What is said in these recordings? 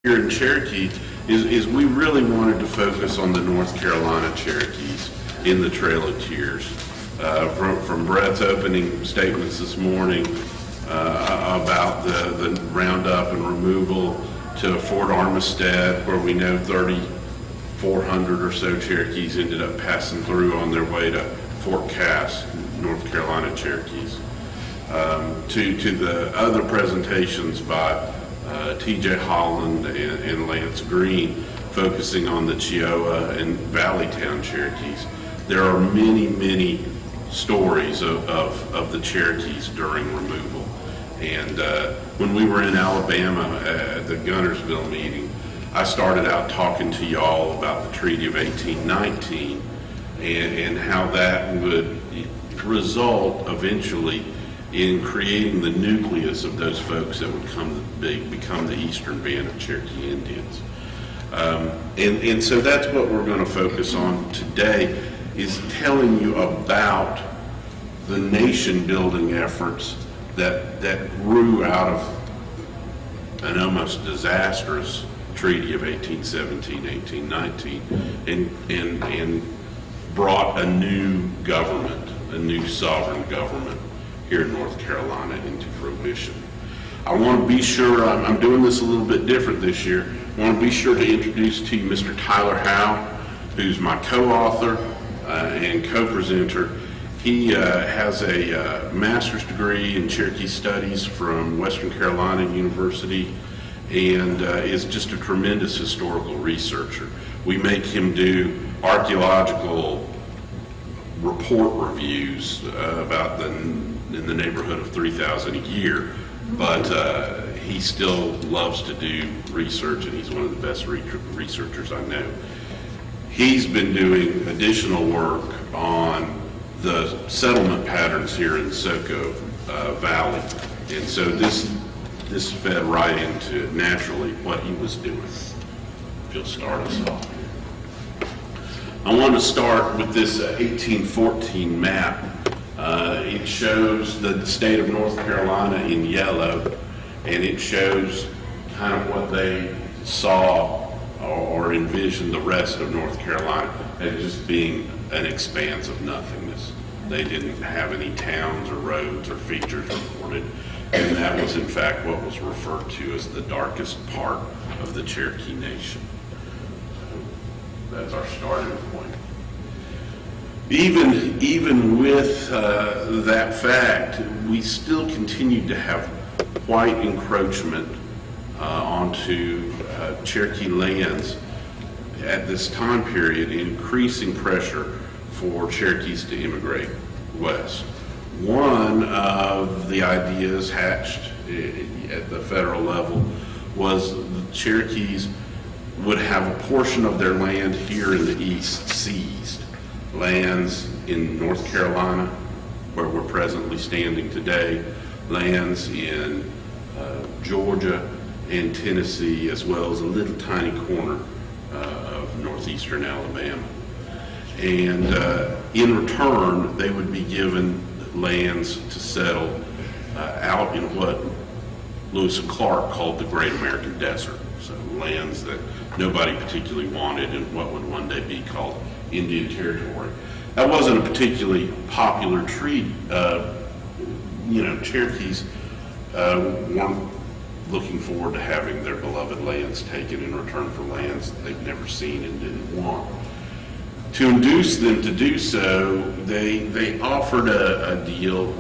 here in Cherokee is we really wanted to focus on the North Carolina Cherokees in the Trail of Tears. From Brett's opening statements this morning about the roundup and removal to Fort Armistead, where we know 3,400 or so Cherokees ended up passing through on their way to Fort Cass, North Carolina Cherokees, to the other presentations by T.J. Holland and Lance Green, focusing on the Cheoah and Valleytown Cherokees. There are many, many stories of the Cherokees during removal. And when we were in Alabama at the Guntersville meeting, I started out talking to y'all about the Treaty of 1819 and how that would result eventually in creating the nucleus of those folks that would become the Eastern Band of Cherokee Indians. And so that's what we're going to focus on today, is telling you about the nation building efforts that grew out of an almost disastrous Treaty of 1817, 1819, and brought a new government, a new sovereign government here in North Carolina into fruition. I want to be sure, I'm doing this a little bit different this year. I want to be sure to introduce to you Mr. Tyler Howe, who's my co-author and co-presenter. He has a master's degree in Cherokee Studies from Western Carolina University and is just a tremendous historical researcher. We make him do archaeological report reviews about in the neighborhood of 3,000 a year, but he still loves to do research, and he's one of the best researchers I know. He's been doing additional work on the settlement patterns here in Soco Valley, and so this fed right into naturally what he was doing. If you'll start us off. I want to start with this 1814 map. It shows the state of North Carolina in yellow, and it shows kind of what they saw or envisioned the rest of North Carolina as just being an expanse of nothingness. They didn't have any towns or roads or features recorded, and that was in fact what was referred to as the darkest part of the Cherokee Nation. That's our starting point. Even with that fact, we still continued to have white encroachment onto Cherokee lands at this time period, increasing pressure for Cherokees to immigrate west. One of the ideas hatched at the federal level was the Cherokees would have a portion of their land here in the east seized. Lands in North Carolina, where we're presently standing today, lands in Georgia and Tennessee, as well as a little tiny corner of northeastern Alabama. And in return, they would be given lands to settle out in what Lewis and Clark called the Great American Desert. So lands that nobody particularly wanted in what would one day be called Indian Territory. That wasn't a particularly popular treat. Cherokees weren't looking forward to having their beloved lands taken in return for lands that they'd never seen and didn't want. To induce them to do so, they offered a deal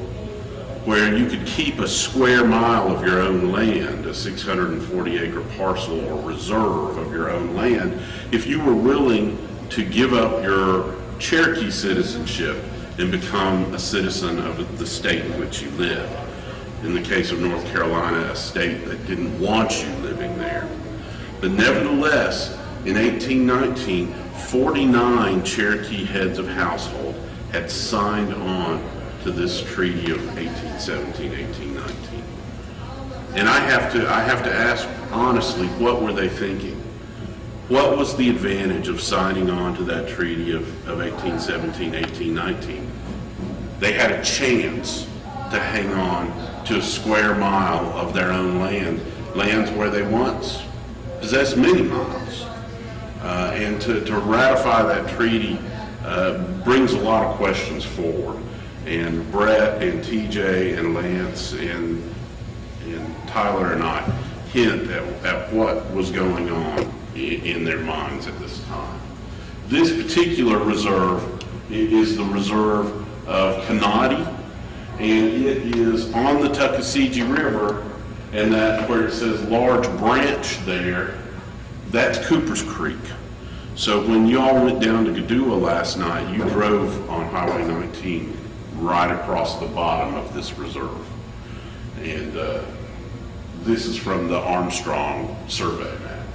where you could keep a square mile of your own land, a 640-acre parcel or reserve of your own land, if you were willing to give up your Cherokee citizenship and become a citizen of the state in which you lived. In the case of North Carolina, a state that didn't want you living there. But nevertheless, in 1819, 49 Cherokee heads of household had signed on to this treaty of 1817, 1819. And I have to ask honestly, what were they thinking? What was the advantage of signing on to that treaty of 1817, 1819? They had a chance to hang on to a square mile of their own land, lands where they once possess many miles. And to ratify that treaty brings a lot of questions forward. And Brett and TJ and Lance and Tyler and I hint at what was going on in their minds at this time. This particular reserve is the reserve of Kanati, and it is on the Tuckasegee River, and that where it says large branch there, that's Cooper's Creek. So when y'all went down to Gadua last night, you drove on Highway 19 right across the bottom of this reserve. And this is from the Armstrong survey map.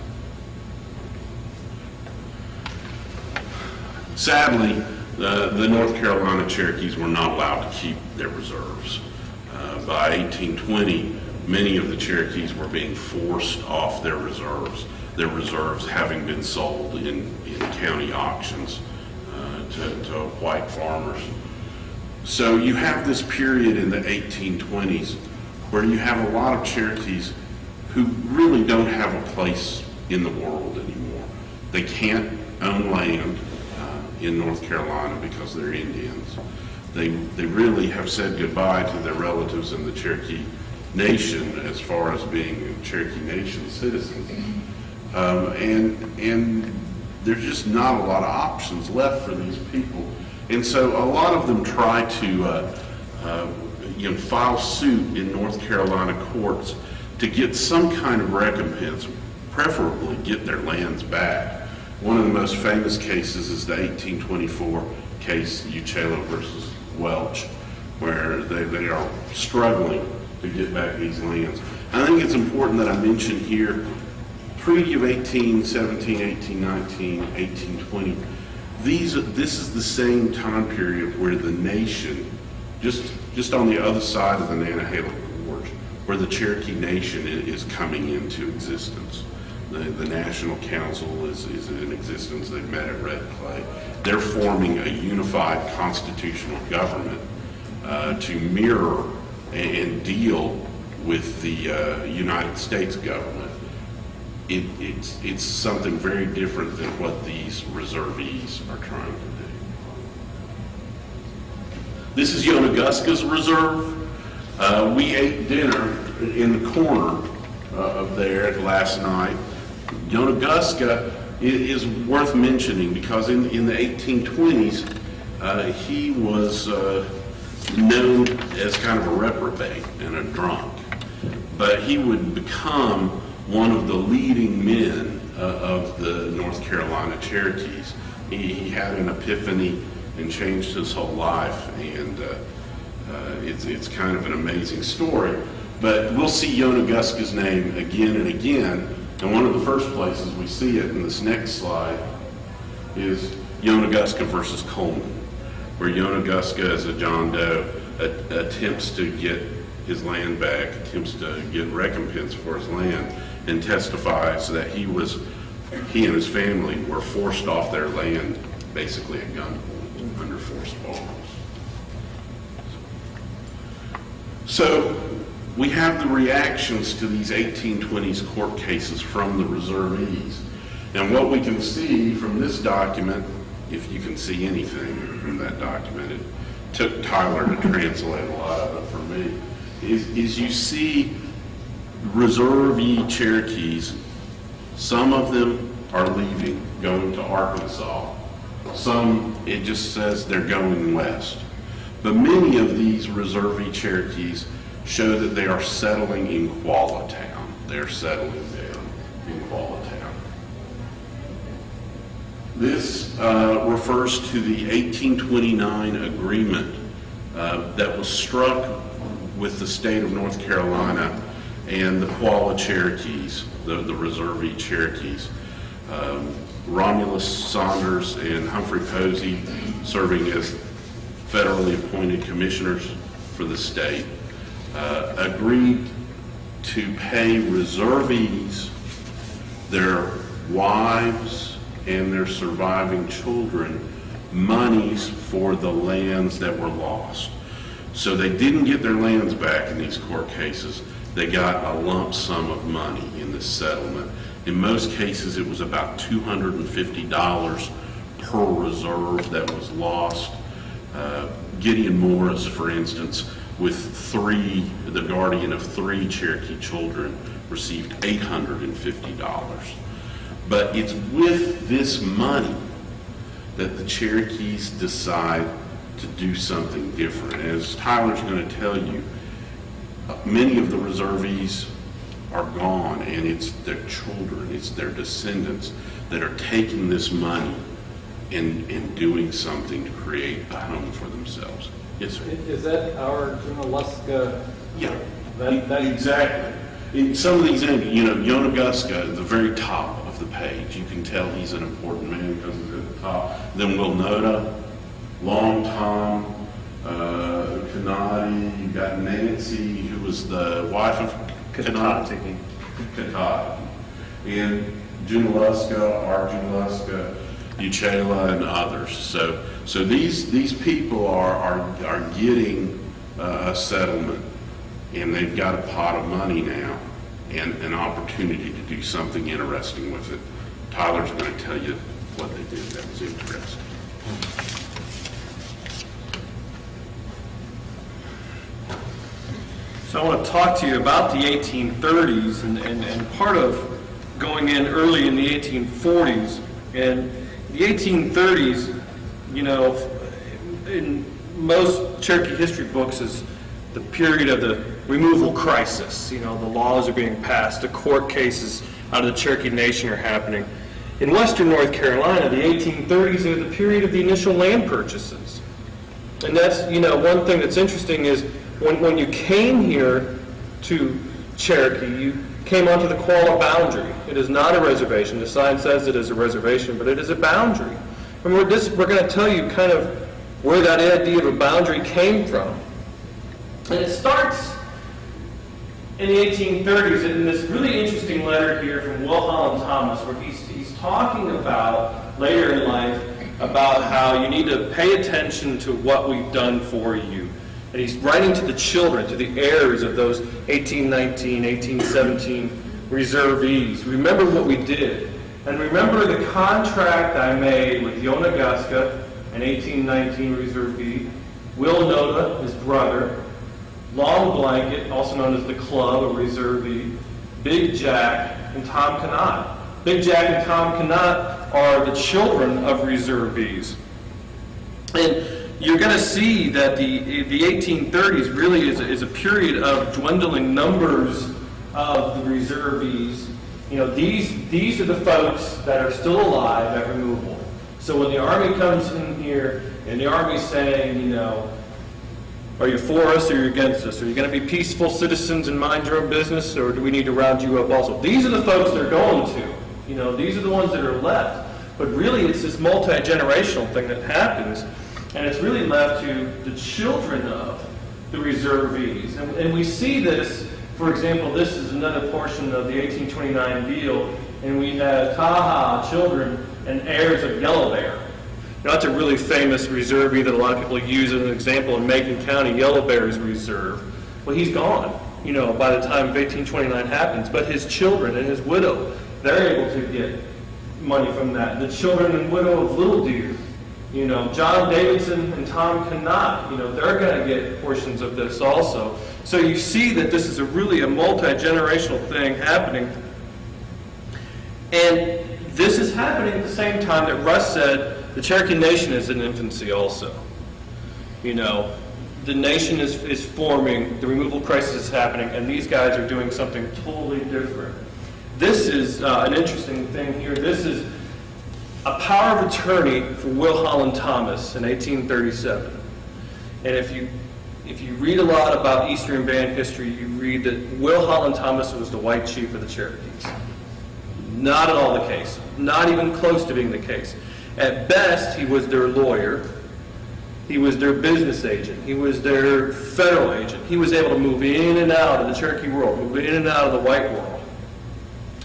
Sadly, the North Carolina Cherokees were not allowed to keep their reserves. By 1820, many of the Cherokees were being forced off their reserves having been sold in county auctions to white farmers. So you have this period in the 1820s where you have a lot of Cherokees who really don't have a place in the world anymore. They can't own land in North Carolina because they're Indians. They really have said goodbye to their relatives in the Cherokee Nation as far as being Cherokee Nation citizens. And there's just not a lot of options left for these people. And so a lot of them try to file suit in North Carolina courts to get some kind of recompense, preferably get their lands back. One of the most famous cases is the 1824 case, Uchelo versus Welch, where they are struggling to get back these lands. I think it's important that I mention here, Treaty of 1817, 1819, 1820, this is the same time period where the nation, just on the other side of the Nantahala Gorge, where the Cherokee Nation is coming into existence. The National Council is in existence. They've met at Red Clay. They're forming a unified constitutional government to mirror and deal with the United States government. It's something very different than what these reservees are trying to do. This is Yoda Gasca's reserve. We ate dinner in the corner of there last night. Yoda Gasca is worth mentioning because in the 1820s, he was known as kind of a reprobate and a drunk. But he would become one of the leading men of the North Carolina Cherokees. He had an epiphany and changed his whole life, and it's kind of an amazing story. But we'll see Yoda Gasca's name again and again, and one of the first places we see it in this next slide is Yoda Gasca versus Coleman, where Yoda Gasca, as a John Doe, attempts to get his land back, attempts to get recompense for his land, and testifies that he and his family were forced off their land basically at gunpoint under forced arms. So we have the reactions to these 1820s court cases from the reservees. And what we can see from this document, if you can see anything from that document, it took Tyler to translate a lot of it for me, is you see reservee Cherokees, some of them are leaving, going to Arkansas. Some, it just says they're going west. But many of these reservee Cherokees show that they are settling in Quallatown. They're settling down in Quallatown. This refers to the 1829 agreement that was struck with the state of North Carolina and the Qualla Cherokees, the reservee Cherokees. Romulus Saunders and Humphrey Posey, serving as federally appointed commissioners for the state, agreed to pay reservees, their wives, and their surviving children monies for the lands that were lost. So they didn't get their lands back in these court cases. They got a lump sum of money in this settlement. In most cases, it was about $250 per reserve that was lost. Gideon Morris, for instance, with the guardian of 3 Cherokee children, received $850. But it's with this money that the Cherokees decide to do something different. As Tyler's going to tell you, many of the reservees are gone, and it's their children, it's their descendants that are taking this money and doing something to create a home for themselves. Yes, sir. Is that our Yoda Gasca? Yeah, That exactly. In some of these, Yoda Gasca at the very top of the page, you can tell he's an important man because he's at the top. Then Will Noda, Long Tom, Kanadi, you got Nancy, who was the wife of Kanadi, and Junaluska, Junaluska, Uchela, and others. So these people are getting a settlement, and they've got a pot of money now and an opportunity to do something interesting with it. Tyler's going to tell you what they did that was interesting. So I want to talk to you about the 1830s and part of going in early in the 1840s. And the 1830s, in most Cherokee history books is the period of the removal crisis. The laws are being passed, the court cases out of the Cherokee Nation are happening. In western North Carolina, the 1830s are the period of the initial land purchases. And that's, one thing that's interesting is when you came here to Cherokee, you came onto the Qualla boundary. It is not a reservation. The sign says it is a reservation, but it is a boundary. And we're going to tell you kind of where that idea of a boundary came from. And it starts in the 1830s in this really interesting letter here from Will Holland Thomas, where he's talking about, later in life, about how you need to pay attention to what we've done for you. And he's writing to the children, to the heirs of those 1819, 1817 reservees. Remember what we did. And remember the contract I made with Yoda Gasca, an 1819 reservee, Will Noda, his brother, Long Blanket, also known as the Club, a reservee, Big Jack, and Tom Canott. Big Jack and Tom Canott are the children of reservees. And you're going to see that the 1830s really is a period of dwindling numbers of the reservees. These are the folks that are still alive at removal. So when the Army comes in here and the Army's saying, are you for us or are you against us? Are you going to be peaceful citizens and mind your own business, or do we need to round you up also? These are the folks they're going to. These are the ones that are left. But really, it's this multi-generational thing that happens, and it's really left to the children of the reservees. And we see this, for example, this is another portion of the 1829 deal, and we have Taha, children, and heirs of Yellow Bear. That's a really famous reservee that a lot of people use as an example in Macon County. Yellow Bear's reserve. Well, he's gone, by the time 1829 happens. But his children and his widow, they're able to get money from that. The children and widow of Little Deer, John Davidson and Tom Canott, they're going to get portions of this also. So you see that this is really a multi-generational thing happening. And this is happening at the same time that Russ said the Cherokee Nation is in infancy also. The nation is forming, the removal crisis is happening, and these guys are doing something totally different. This is an interesting thing here. This is a power of attorney for Will Holland Thomas in 1837. And if you read a lot about Eastern Band history, you read that Will Holland Thomas was the white chief of the Cherokees. Not at all the case. Not even close to being the case. At best, he was their lawyer. He was their business agent. He was their federal agent. He was able to move in and out of the Cherokee world, move in and out of the white world.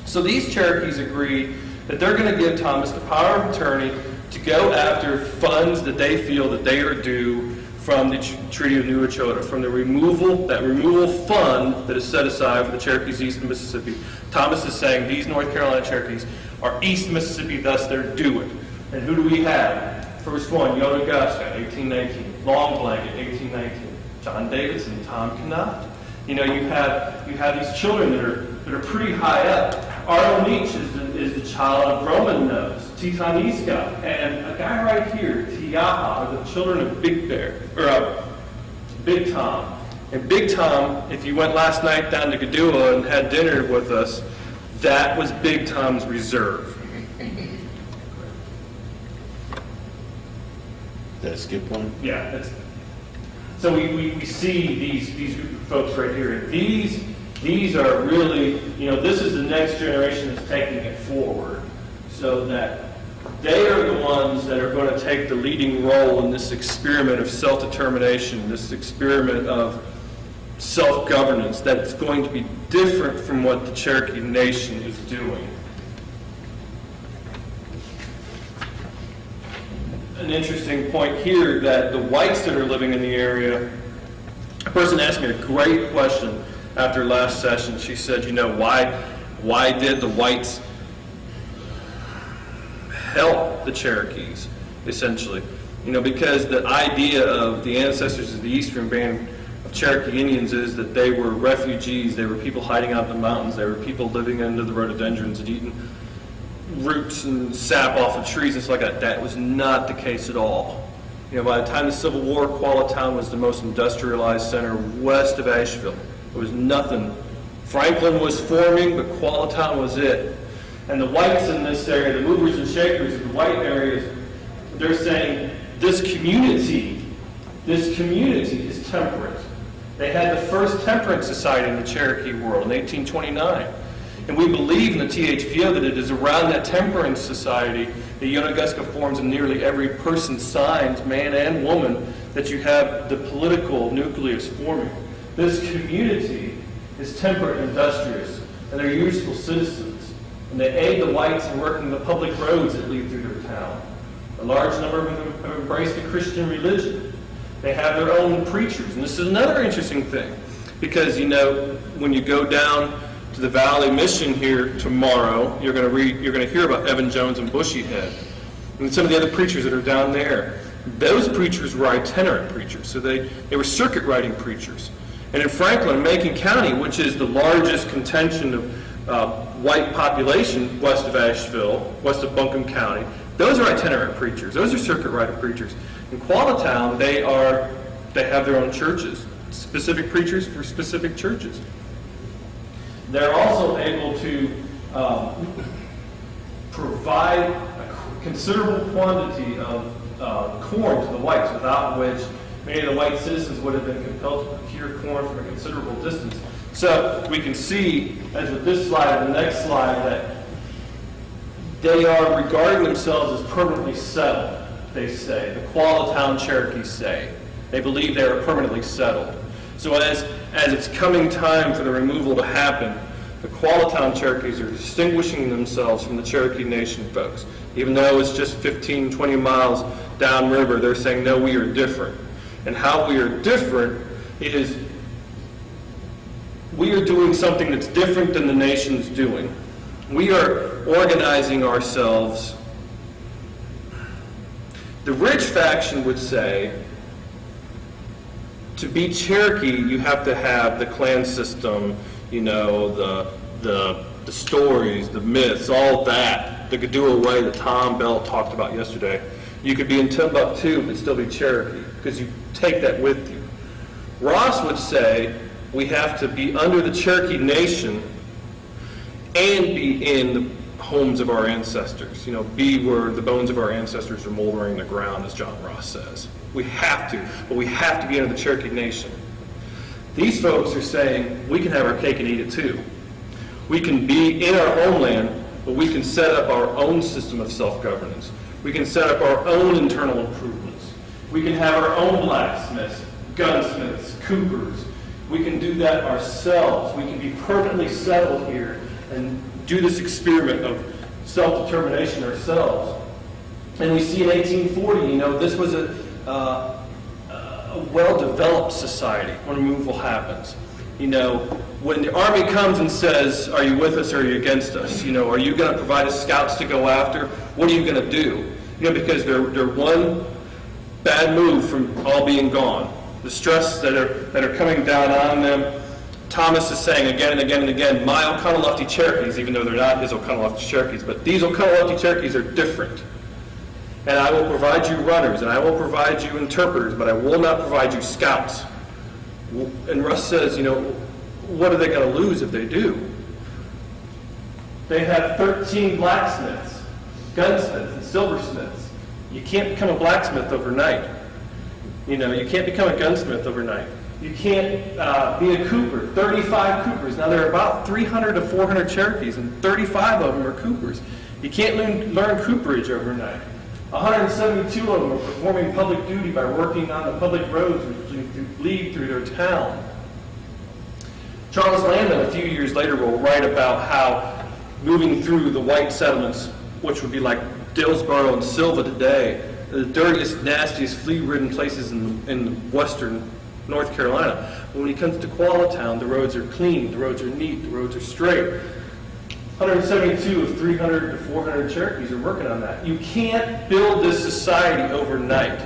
So these Cherokees agreed that they're going to give Thomas the power of attorney to go after funds that they feel that they are due from the Treaty of New Echota, from the that removal fund that is set aside for the Cherokees east of Mississippi. Thomas is saying these North Carolina Cherokees are east Mississippi, thus they're due it. And who do we have? First one, Yoda Gasca, 1819. Long Blanket, 1819. John Davidson, Tom Knott. You know, you have these children that are pretty high up. Arnold Nietzsche is the child of Roman Nose, Titaniska, and a guy right here, Tiaha, are the children of Big Tom. And Big Tom, if you went last night down to Gadua and had dinner with us, that was Big Tom's reserve. Did I skip one? Yeah. So we see these group of folks right here. And these are really, you know, this is the next generation that's taking it forward, so that they are the ones that are going to take the leading role in this experiment of self-determination, this experiment of self-governance that's going to be different from what the Cherokee Nation is doing. An interesting point here that the whites that are living in the area, a person asked me a great question after last session. She said, you know, why did the whites help the Cherokees, essentially? You know, because the idea of the ancestors of the Eastern Band of Cherokee Indians is that they were refugees, they were people hiding out in the mountains, they were people living under the rhododendrons and eating roots and sap off of trees and stuff like that. That was not the case at all. You know, by the time of the Civil War, Quallatown was the most industrialized center west of Asheville. There was nothing. Franklin was forming, but Quallatown was it. And the whites in this area, the movers and shakers of the white areas, they're saying this community is temperate. They had the first temperance society in the Cherokee world in 1829. And we believe in the THPO that it is around that temperance society that Yoda Gasca forms in nearly every person's signs, man and woman, that you have the political nucleus forming. This community is temperate and industrious, and they're useful citizens. And they aid the whites in working the public roads that lead through their town. A large number of them have embraced the Christian religion. They have their own preachers. And this is another interesting thing, because, you know, when you go down to the Valley Mission here tomorrow, you're going to hear about Evan Jones and Bushy Head, and some of the other preachers that are down there. Those preachers were itinerant preachers, so they were circuit riding preachers. And in Franklin, Macon County, which is the largest contention of white population west of Asheville, west of Buncombe County, those are itinerant preachers. Those are circuit rider preachers. In Quallatown, they have their own churches, specific preachers for specific churches. They're also able to provide a considerable quantity of corn to the whites, without which many of the white citizens would have been compelled to procure corn from a considerable distance. So we can see, as with this slide and the next slide, that they are regarding themselves as permanently settled, they say. The Quallatown Cherokees say. They believe they are permanently settled. So as it's coming time for the removal to happen, the Quallatown Cherokees are distinguishing themselves from the Cherokee Nation folks. Even though it's just 15, 20 miles downriver, they're saying, no, we are different. And how we are different is we are doing something that's different than the nation's doing. We are organizing ourselves. The rich faction would say, to be Cherokee, you have to have the clan system, you know, the stories, the myths, all that, the Gadua way that Tom Bell talked about yesterday. You could be in Timbuktu but still be Cherokee, because you take that with you. Ross would say we have to be under the Cherokee Nation and be in the homes of our ancestors. You know, be where the bones of our ancestors are moldering in the ground, as John Ross says. We have to, but we have to be under the Cherokee Nation. These folks are saying we can have our cake and eat it too. We can be in our homeland, but we can set up our own system of self-governance. We can set up our own internal improvements. We can have our own blacksmiths, gunsmiths, coopers. We can do that ourselves. We can be permanently settled here and do this experiment of self-determination ourselves. And we see in 1840, you know, this was a a well-developed society when removal happens. You know, when the Army comes and says, are you with us or are you against us? You know, are you going to provide us scouts to go after? What are you going to do? You know, because they're one bad move from all being gone. The stress that are coming down on them. Thomas is saying again and again and again, my Oconaluftee Cherokees, even though they're not his Oconaluftee Cherokees, but these Oconaluftee Cherokees are different. And I will provide you runners, and I will provide you interpreters, but I will not provide you scouts. And Russ says, you know, what are they going to lose if they do? They have 13 blacksmiths, gunsmiths, and silversmiths. You can't become a blacksmith overnight. You know, you can't become a gunsmith overnight. You can't be a cooper, 35 coopers. Now, there are about 300 to 400 Cherokees, and 35 of them are coopers. You can't learn cooperage overnight. 172 of them are performing public duty by working on the public roads which lead through their town. Charles Lamb, a few years later, will write about how moving through the white settlements, which would be like Dillsboro and Silva today, the dirtiest, nastiest, flea-ridden places in western North Carolina. When he comes to Quallatown, the roads are clean, the roads are neat, the roads are straight. 172 of 300 to 400 Cherokees are working on that. You can't build this society overnight.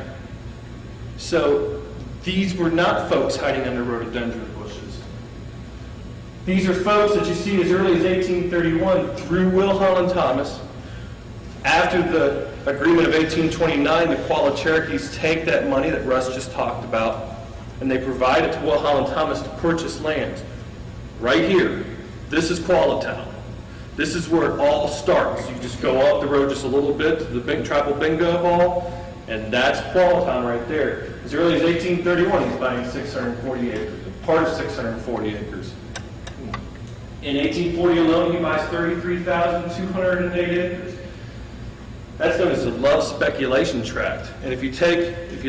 So these were not folks hiding under rhododendron bushes. These are folks that you see as early as 1831 through Will Holland Thomas. After the agreement of 1829, the Qualla Cherokees take that money that Russ just talked about, and they provide it to Will Holland Thomas to purchase lands. Right here, this is Quallatown. This is where it all starts. You just go up the road just a little bit to the big tribal bingo hall, and that's Quallatown right there. As early as 1831, he's buying 640 acres, part of 640 acres. In 1840 alone, he buys 33,208 acres. That's known as the Love Speculation Tract. And if you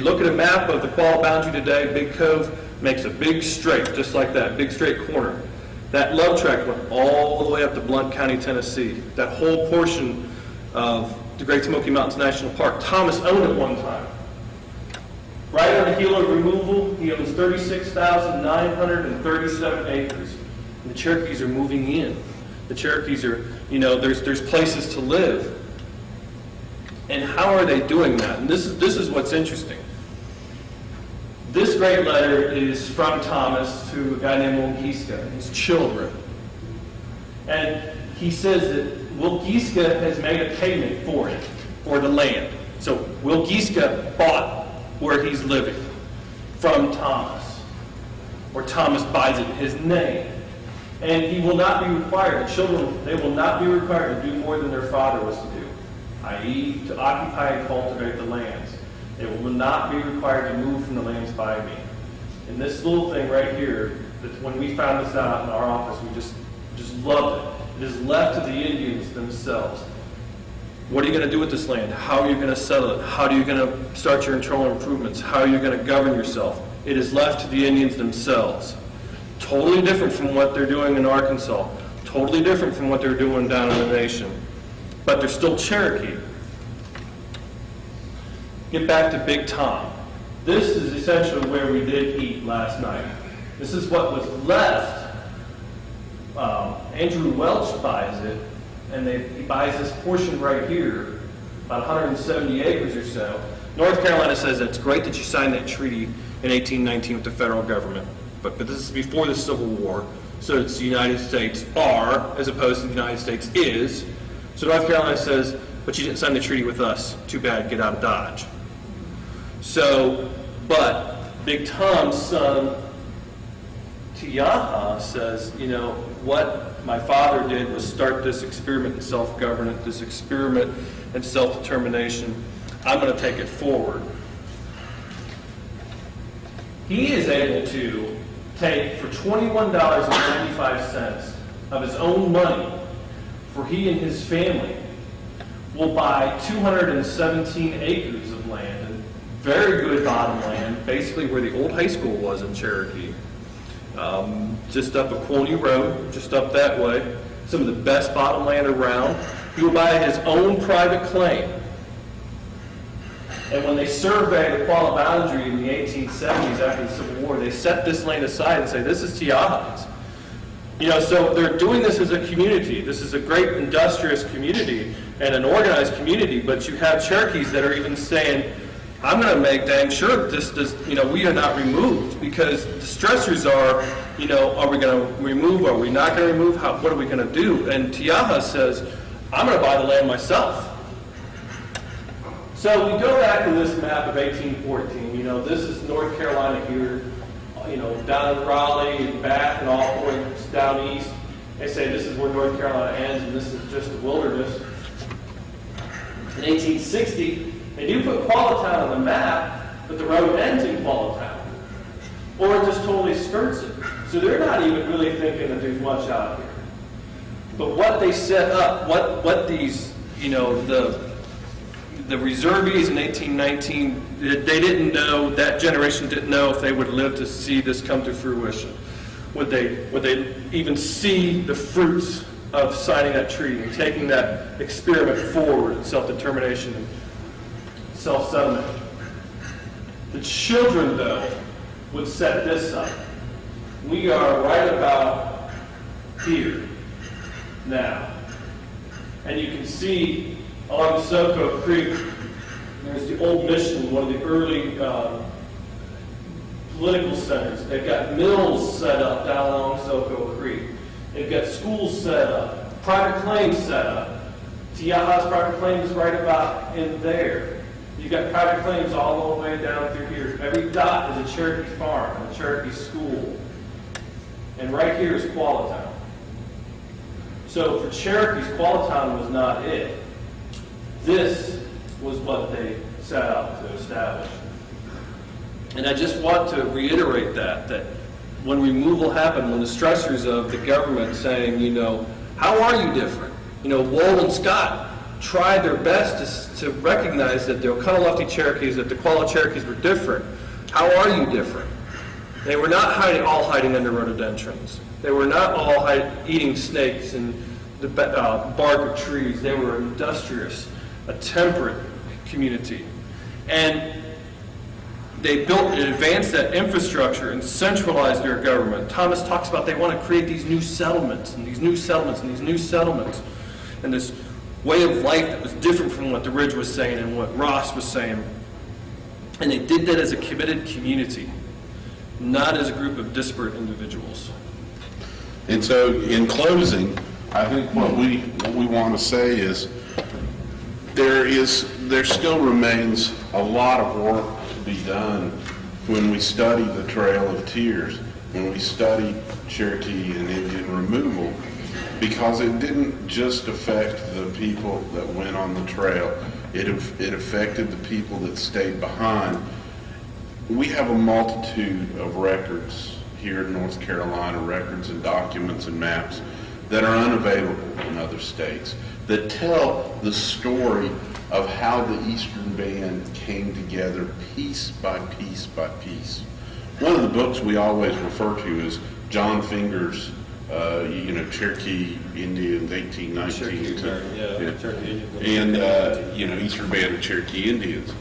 look at a map of the Qualla boundary today, Big Cove makes a big straight, just like that, big straight corner. That Love Tract went all the way up to Blount County, Tennessee. That whole portion of the Great Smoky Mountains National Park, Thomas owned at one time. Right on the heel of removal, he owns 36,937 acres. And the Cherokees are moving in. The Cherokees are, you know, there's places to live. And how are they doing that? And this is what's interesting. This great letter is from Thomas to a guy named Yoda Gasca and his children. And he says that Yoda Gasca has made a payment for it, for the land. So Yoda Gasca bought where he's living from Thomas, or Thomas buys it in his name. And he will not be required, the children, they will not be required to do more than their father was to do, i.e. to occupy and cultivate the lands. They will not be required to move from the lands by me. And this little thing right here, that when we found this out in our office, we just loved it. It is left to the Indians themselves. What are you going to do with this land? How are you going to settle it? How are you going to start your internal improvements? How are you going to govern yourself? It is left to the Indians themselves. Totally different from what they're doing in Arkansas. Totally different from what they're doing down in the nation. But they're still Cherokee. Get back to Big Tom. This is essentially where we did eat last night. This is what was left. Andrew Welch buys it, and he buys this portion right here, about 170 acres or so. North Carolina says it's great that you signed that treaty in 1819 with the federal government, but this is before the Civil War, so it's the United States are, as opposed to the United States is. So North Carolina says, but you didn't sign the treaty with us. Too bad, get out of Dodge. So, but Big Tom's son, Tiaha, says, you know, what my father did was start this experiment in self-government, this experiment in self-determination. I'm going to take it forward. He is able to take, for $21.95 of his own money, for he and his family will buy 217 acres of land, and very good bottom land, basically where the old high school was in Cherokee. Just up Aquony Road, just up that way. Some of the best bottom land around. He will buy his own private claim. And when they surveyed the Qualla boundary in the 1870s after the Civil War, they set this land aside and say, this is Tiaha's. So they're doing this as a community. This is a great industrious community and an organized community, but you have Cherokees that are even saying, I'm going to make dang sure that this does, we are not removed, because the stressors are, are we going to remove, are we not going to remove, what are we going to do? And Tiaha says, I'm going to buy the land myself. So we go back to this map of 1814. This is North Carolina here, down in Raleigh and Bath and all points down east. They say this is where North Carolina ends and this is just the wilderness. In 1860, they do put Quallatown on the map, but the road ends in Quallatown. Or it just totally skirts it. So they're not even really thinking that there's much out here. But what they set up, what these, the reservees in 1819, they didn't know, that generation didn't know if they would live to see this come to fruition. Would they even see the fruits of signing that treaty and taking that experiment forward in self-determination and self-settlement? The children, though, would set this up. We are right about here now. And you can see along Soco Creek, there's the old mission, one of the early political centers. They've got mills set up down along Soco Creek. They've got schools set up, private claims set up. Tiaha's private claim is right about in there. You've got private claims all the way down through here. Every dot is a Cherokee farm and a Cherokee school. And right here is Quallatown. So for Cherokees, Quallatown was not it. This was what they set out to establish. And I just want to reiterate that when removal happened, when the stressors of the government saying, how are you different? Wool and Scott tried their best to recognize that the Oconaluftee Cherokees, that the Qualla Cherokees were different. How are you different? They were not all hiding under rhododendrons. They were not all eating snakes and the bark of trees. They were industrious, a temperate community. And they built and advanced that infrastructure and centralized their government. Thomas talks about they want to create these new settlements and these new settlements and these new settlements. And this way of life that was different from what the Ridge was saying and what Ross was saying. And they did that as a committed community, not as a group of disparate individuals. And so in closing, I think what we want to say is there still remains a lot of work to be done when we study the Trail of Tears, when we study Cherokee and Indian removal, because it didn't just affect the people that went on the trail, it affected the people that stayed behind. We have a multitude of records here in North Carolina, records and documents and maps that are unavailable in other states, that tell the story of how the Eastern Band came together piece by piece by piece. One of the books we always refer to is John Finger's, Cherokee Indians, 1819. Cherokee And, Eastern Band of Cherokee Indians.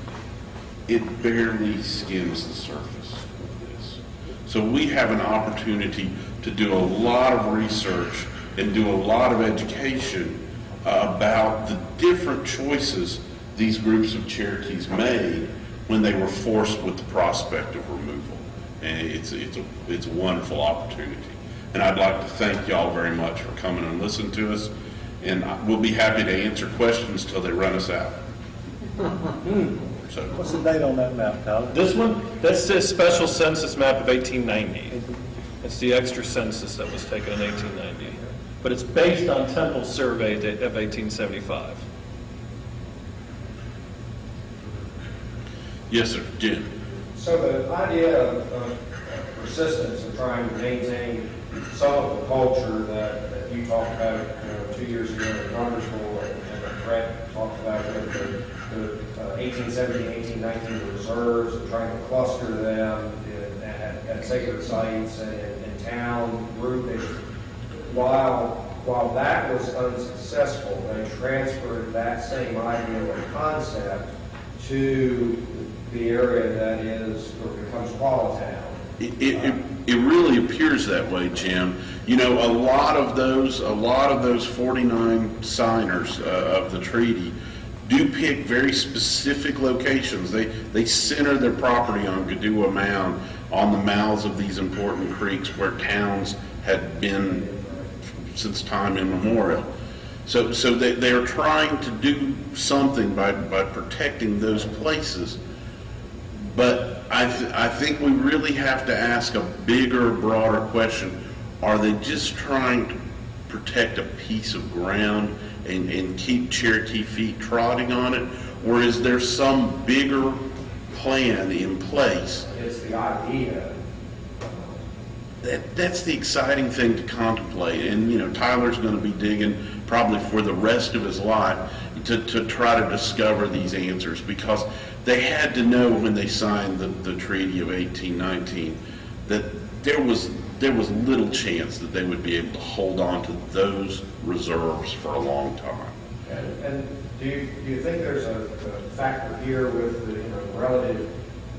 It barely skims the surface of this. So we have an opportunity to do a lot of research and do a lot of education about the different choices these groups of Cherokees made when they were forced with the prospect of removal. And it's a wonderful opportunity. And I'd like to thank y'all very much for coming and listening to us. And we'll be happy to answer questions till they run us out. So, What's the date on that map, Tyler? This one, that's the special census map of 1890. It's the extra census that was taken in 1890. But it's based on Temple's survey of 1875. yes, sir, Jim. So the idea of persistence and trying to maintain some of the culture that you talked about 2 years ago in Knoxville and Brett talked about the 1817, 1819 reserves and trying to cluster them at sacred sites and in town grouping. While that was unsuccessful, they transferred that same idea or concept to the area that is, or becomes Qualitown. It really appears that way, Jim. You know, a lot of those 49 signers of the treaty do pick very specific locations. They center their property on Gadua Mound, on the mouths of these important creeks where towns had been since time immemorial. So they are trying to do something by protecting those places. But I think we really have to ask a bigger, broader question. Are they just trying to protect a piece of ground and keep Cherokee feet trotting on it? Or is there some bigger plan in place? It's the idea. That's the exciting thing to contemplate. And, you know, Tyler's going to be digging probably for the rest of his life to try to discover these answers, because they had to know when they signed the Treaty of 1819 that there was little chance that they would be able to hold on to those reserves for a long time. And do you think there's a factor here with the relative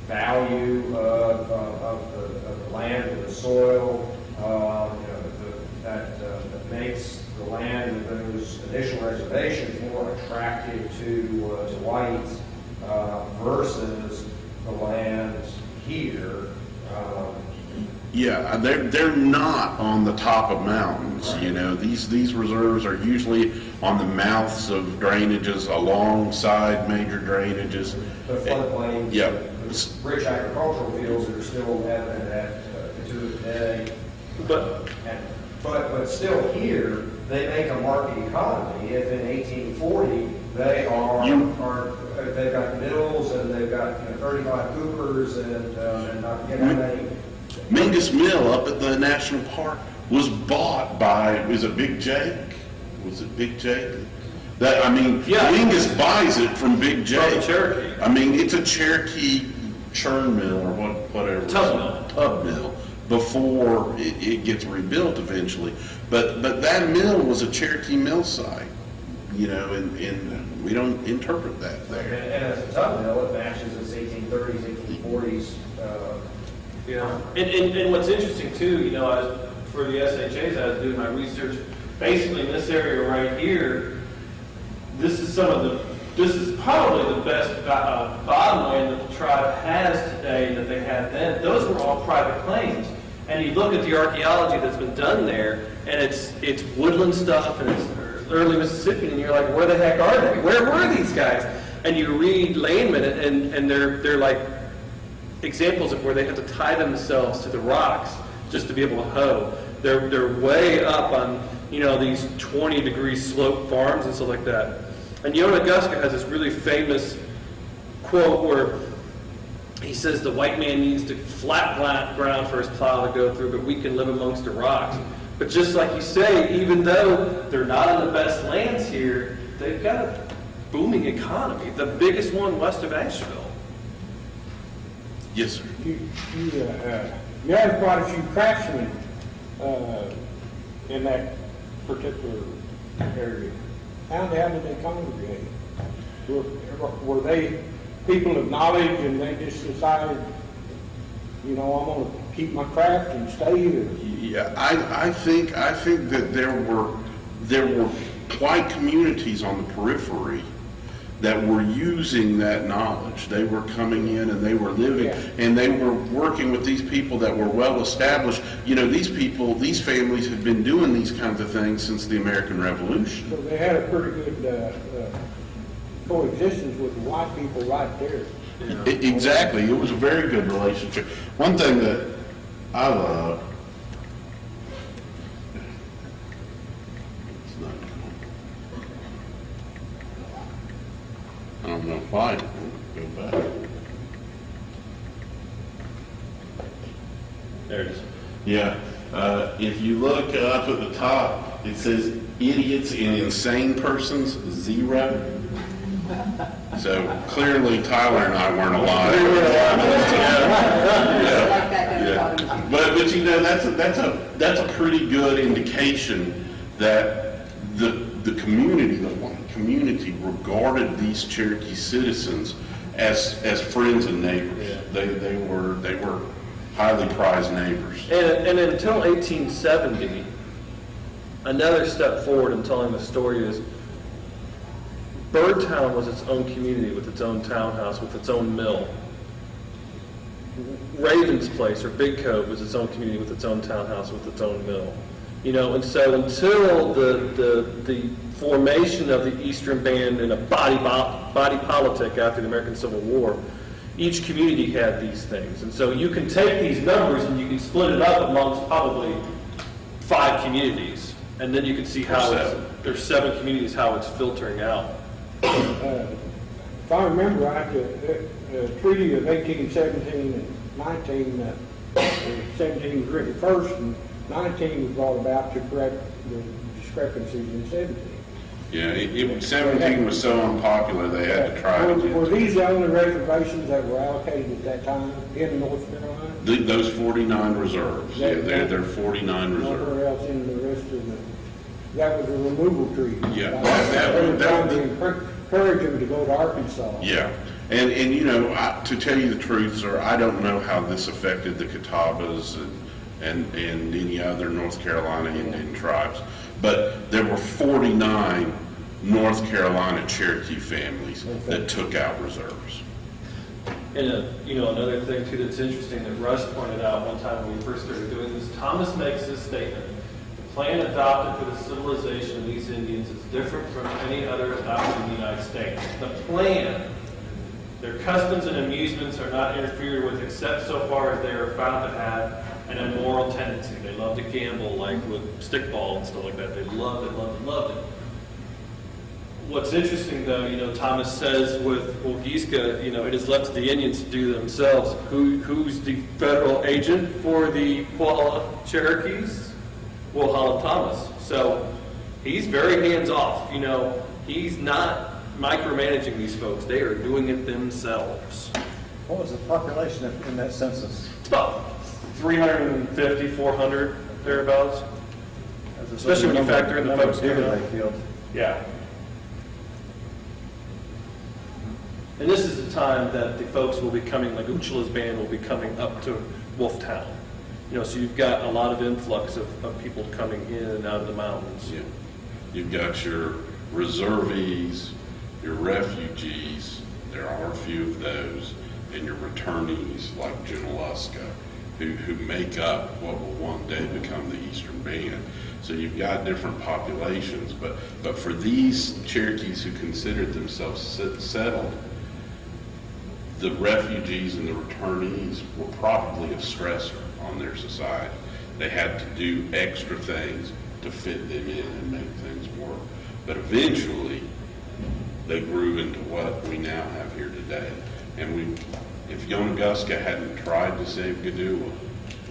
value of the land and the soil that makes the land of those initial reservations more attractive to whites versus the land here? Yeah, they're not on the top of mountains. Right. You know, these reserves are usually on the mouths of drainages, alongside major drainages. The floodplains, Yeah. the rich agricultural fields that are still evident to today. But still here, they make a market economy. If in 1840 they they've got mills and they've got 35 coopers and not forget how many. Mingus Mill up at the national park was bought by, is it Big Jake? Was it Big Jake? That, I mean, Yeah. Mingus buys it from Big Jake. From Cherokee. I mean, it's a Cherokee churn mill or whatever. Tub mill. Tub mill, before it gets rebuilt eventually. But that mill was a Cherokee mill site, you know, and we don't interpret that And there. as a tub mill, it matches its 1830s, 1840s. Yeah, and what's interesting too, you know, for the SHAs, I was doing my research, basically in this area right here, this is probably the best bottomland that the tribe has today that they had then. Those were all private claims. And you look at the archaeology that's been done there, and it's woodland stuff, and it's early Mississippi, and you're like, where the heck are they? Where were these guys? And you read Landman, and they're like examples of where they have to tie themselves to the rocks just to be able to hoe. They're way up on, you know, these 20-degree slope farms and stuff like that. And Yoda Gasca has this really famous quote where he says the white man needs to flat ground for his plow to go through, but we can live amongst the rocks. But just like you say, even though they're not on the best lands here, they've got a booming economy, the biggest one west of Asheville. Yes, sir. You have quite a few craftsmen in that particular area. How did they congregate? Were they people of knowledge and they just decided, you know, I'm going to keep my craft and stay here? Yeah, I think that there were white communities on the periphery that were using that knowledge. They were coming in and they were living, and they were working with these people that were well established. You know, these families had been doing these kinds of things since the American Revolution. So they had a pretty good coexistence with the white people right there. Exactly. It was a very good relationship. One thing that I love, I don't know why it won't go back. There it is. Yeah, if you look up at the top, it says idiots and insane persons, 0. So clearly Tyler and I weren't alive. Yeah. But you know, that's a pretty good indication that the community, the white community, regarded these Cherokee citizens as friends and neighbors. Yeah. They were highly prized neighbors. And until 1870, another step forward in telling the story is Birdtown was its own community with its own townhouse, with its own mill. Raven's Place, or Big Cove, was its own community with its own townhouse, with its own mill. You know, and so until the formation of the Eastern Band in a body politic after the American Civil War, each community had these things. And so you can take these numbers and you can split it up amongst probably 5 communities. And then you can see how there's 7 communities, how it's filtering out. If I remember right, the Treaty of 1817 and 17 was written first, and 19 was brought about to correct the discrepancies in 17. Yeah, 17 was so unpopular, they had to try to Were get these the only reservations that were allocated at that time in North Carolina? those 49 reserves. Yeah, they're 49 reserves. Nowhere else in the rest of the, that was a removal treaty. Yeah, They were that trying to encourage them to go to Arkansas. Yeah, and you know, to tell you the truth, sir, I don't know how this affected the Catawbas and any other North Carolina Indian tribes, but there were 49 North Carolina Cherokee families that took out reserves. And you know, another thing too that's interesting that Russ pointed out one time when we first started doing this, Thomas makes this statement: the plan adopted for the civilization of these Indians is different from any other adopted in the United States. The plan, their customs and amusements are not interfered with except so far as they are found to have an immoral tendency. They love to gamble, like with stickball and stuff like that. They loved it, loved it, loved it. What's interesting, though, you know, Thomas says with Gasca, you know, it is left to the Indians to do themselves. Who's the federal agent for the Qualla Cherokees? Will Thomas. So he's very hands-off. You know, he's not micromanaging these folks. They are doing it themselves. What was the population in that census? It's about 350, 400, thereabouts. Especially when you factor in the folks Deer coming they up. killed. Yeah. And this is the time that the folks will be coming, like Uchula's band will be coming up to Wolftown. You know, so you've got a lot of influx of people coming in and out of the mountains. Yeah. You've got your reservees, your refugees, there are a few of those, and your returnees like Junaluska, who make up what will one day become the Eastern Band. So you've got different populations, but for these Cherokees who considered themselves settled, the refugees and the returnees were probably a stressor on their society. They had to do extra things to fit them in and make things work. But eventually, they grew into what we now have here today. And if Yoda Gasca hadn't tried to save Gadua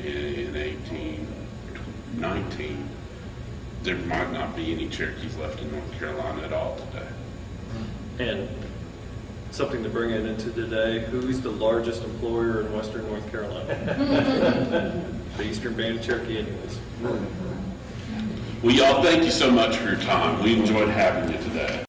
in 1819, there might not be any Cherokees left in North Carolina at all today. And something to bring it into today, who's the largest employer in western North Carolina? The Eastern Band of Cherokee Indians. Well, y'all, thank you so much for your time. We enjoyed having you today.